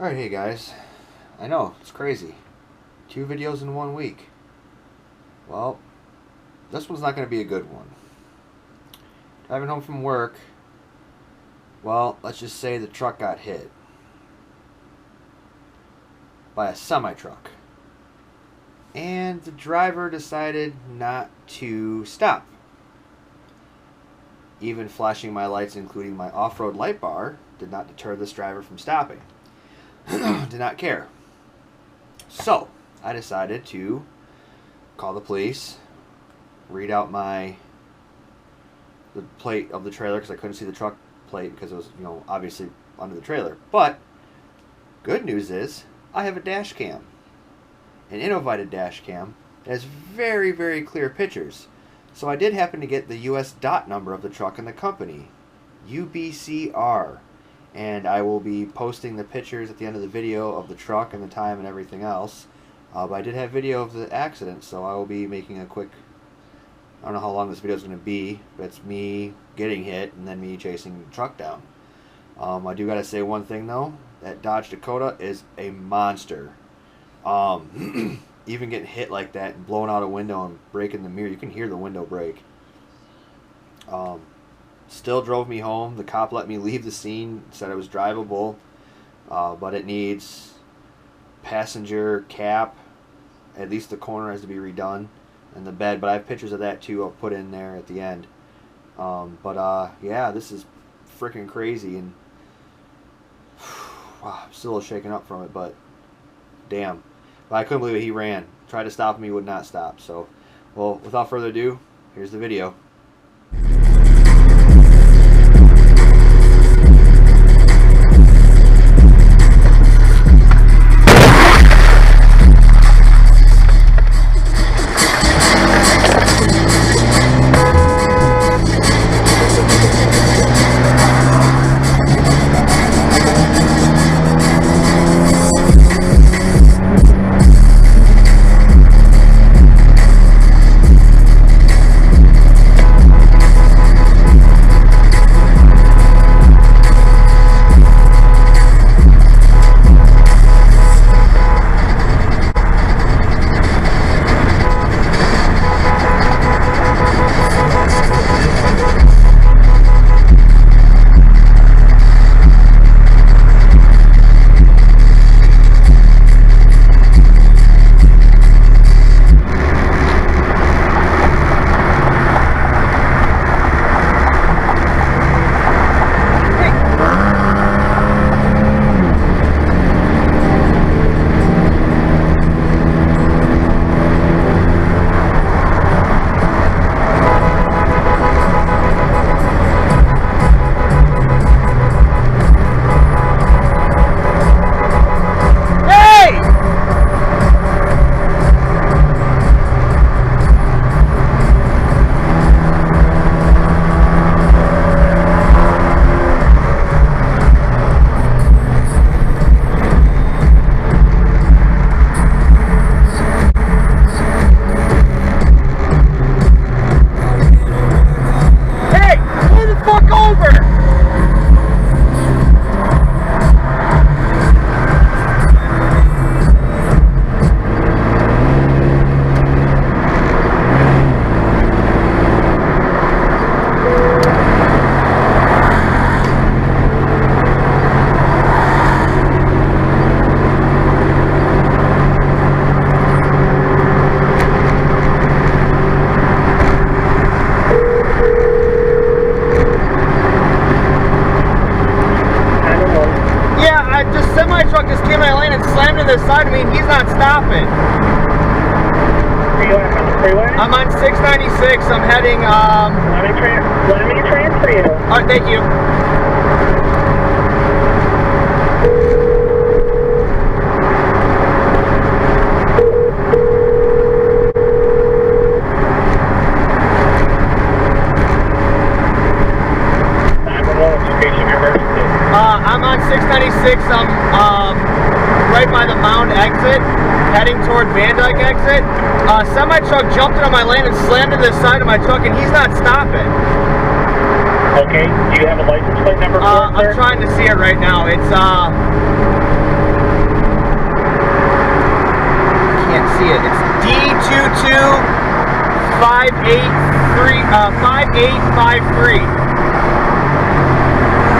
Alright, hey guys. I know, it's crazy. 2 videos in 1 week. Well, this one's not going to be a good one. Driving home from work, well, let's just say the truck got hit by a semi-truck. And the driver decided not to stop. Even flashing my lights, including my off-road light bar, did not deter this driver from stopping. Did not care. So, I decided to call the police, read out the plate of the trailer because I couldn't see the truck plate because it was, obviously under the trailer. But, good news is, I have a dash cam. An Innovited dash cam that has very, very clear pictures. So I did happen to get the US dot number of the truck and the company. UBCR. And I will be posting the pictures at the end of the video of the truck and the time and everything else. But I did have video of the accident, so I will be making a quick... I don't know how long this video is going to be, but it's me getting hit and then me chasing the truck down. I do got to say one thing though. That Dodge Dakota is a monster. Even getting hit like that and blowing out a window and breaking the mirror, you can hear the window break. Still drove me home. The cop let me leave the scene, said it was drivable, but it needs passenger cap. At least the corner has to be redone, and the bed. But I have pictures of that too. I'll put in there at the end. Yeah, this is freaking crazy, and wow, I'm still shaken up from it. But damn, but I couldn't believe it. He ran. Tried to stop me, would not stop. So, well, without further ado, here's the video. Semi-truck just came in my lane and slammed to the side of me, and he's not stopping. Are you on the freeway? I'm on 696. I'm heading, Let me transfer you. Alright, thank you. I'm on 696. I'm right by the Mound exit, heading toward Van Dyke exit. Semi-truck jumped into my lane and slammed into the side of my truck, and he's not stopping. Okay, do you have a license plate number for it, sir? I'm trying to see it right now. It's see it. It's D225853.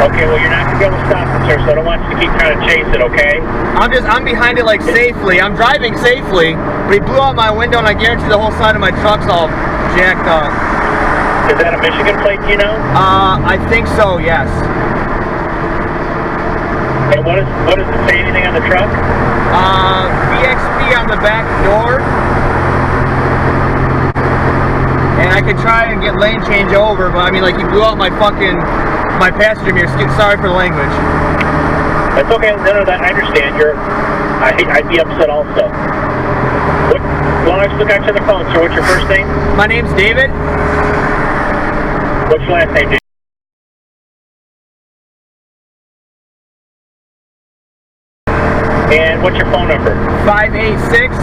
Okay, well, you're not going to be able to stop it, sir, so I don't want you to keep trying to chase it, okay? I'm behind it like safely. I'm driving safely, but he blew out my window, and I guarantee the whole side of my truck's all jacked up. Is that a Michigan plate, do you know? I think so, yes. And what does it say, anything on the truck? VXP on the back door. And I could try and get lane change over, but I mean, like, he blew out my passenger mirror. Sorry for the language. That's okay. No, I understand. I'd be upset also. Well, I just look at you on the phone, sir. What's your first name? My name's David. What's your last name, David? And what's your phone number? 586.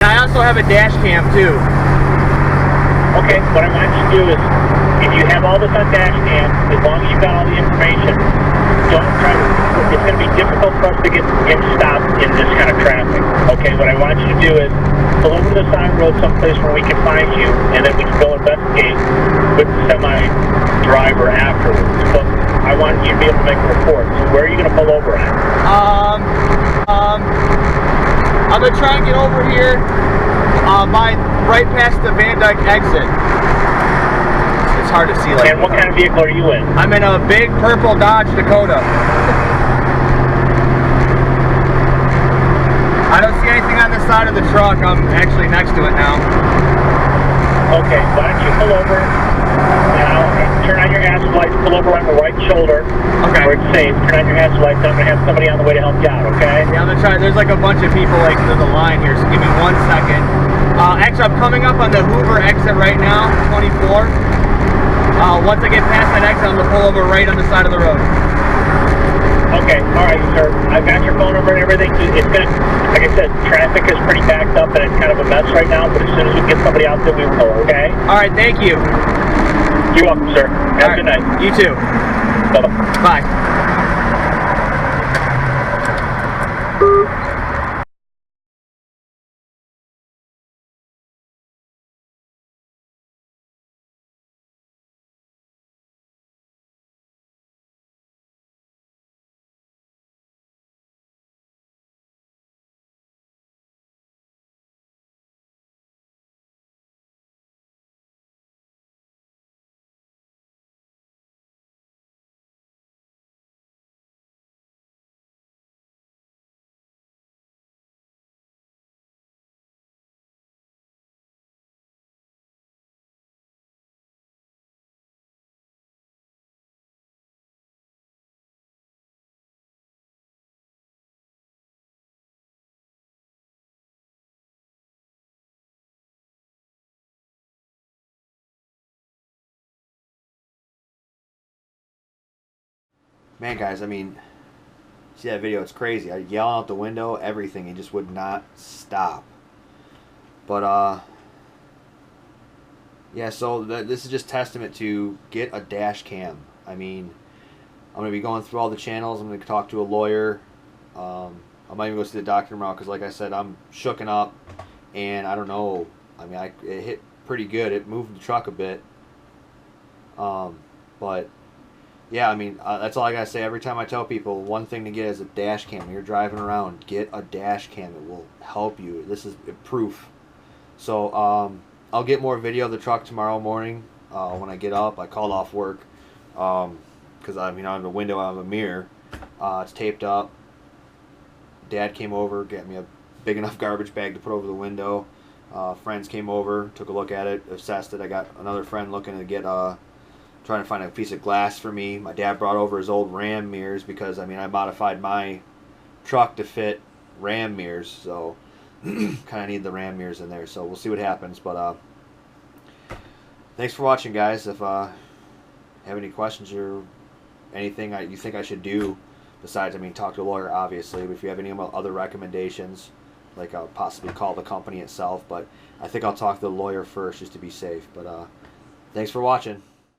I also have a dash cam too. Okay, what I want you to do is, if you have all this on dash cam, as long as you've got all the information, don't try to, it's going to be difficult for us to get stopped in this kind of traffic. Okay, what I want you to do is, pull over to the side of the road someplace where we can find you, and then we can go investigate with the semi-driver afterwards. But I want you to be able to make a report. So where are you going to pull over at? I'm going to try and get over here right past the Van Dyke exit. It's hard to see. And what kind of vehicle are you in? I'm in a big purple Dodge Dakota. I don't see anything on the side of the truck. I'm actually next to it now. Okay, why don't you pull over now, turn on your hazard lights, pull over on the right shoulder. Okay. Where it's safe. Turn on your hazard lights. I'm going to have somebody on the way to help you out, okay? Yeah, I'm going to try. There's like a bunch of people, like, there's a line here, so give me 1 second. Actually, I'm coming up on the Hoover exit right now, 24. Once I get past that exit, I'm going to pull over right on the side of the road. Okay, all right, sir. I've got your phone number and everything. It's going to, like I said, traffic is pretty backed up and it's kind of a mess right now, but as soon as we get somebody out there, we will, okay? All right, thank you. You're welcome, sir. Have a good night. You too. Bye-bye. Bye. Man, guys, I mean, see that video? It's crazy. I yell out the window, everything. He just would not stop. But, yeah, so this is just testament to get a dash cam. I mean, I'm going to be going through all the channels. I'm going to talk to a lawyer. I might even go see the doctor tomorrow because, like I said, I'm shooken up. And I don't know. I mean, it hit pretty good. It moved the truck a bit. But... yeah, I mean, that's all I gotta say. Every time I tell people, one thing to get is a dash cam. When you're driving around, get a dash cam. It will help you. This is proof. So, I'll get more video of the truck tomorrow morning when I get up. I called off work because I mean, on the window I have a mirror. It's taped up. Dad came over, got me a big enough garbage bag to put over the window. Friends came over, took a look at it, assessed it. I got another friend looking to get trying to find a piece of glass for me. My dad brought over his old Ram mirrors because, I mean, I modified my truck to fit Ram mirrors, so kind of need the Ram mirrors in there, so we'll see what happens. But thanks for watching, guys. If have any questions or anything you think I should do besides, I mean, talk to a lawyer, obviously, but if you have any other recommendations, like I'll possibly call the company itself, but I think I'll talk to the lawyer first just to be safe. But thanks for watching.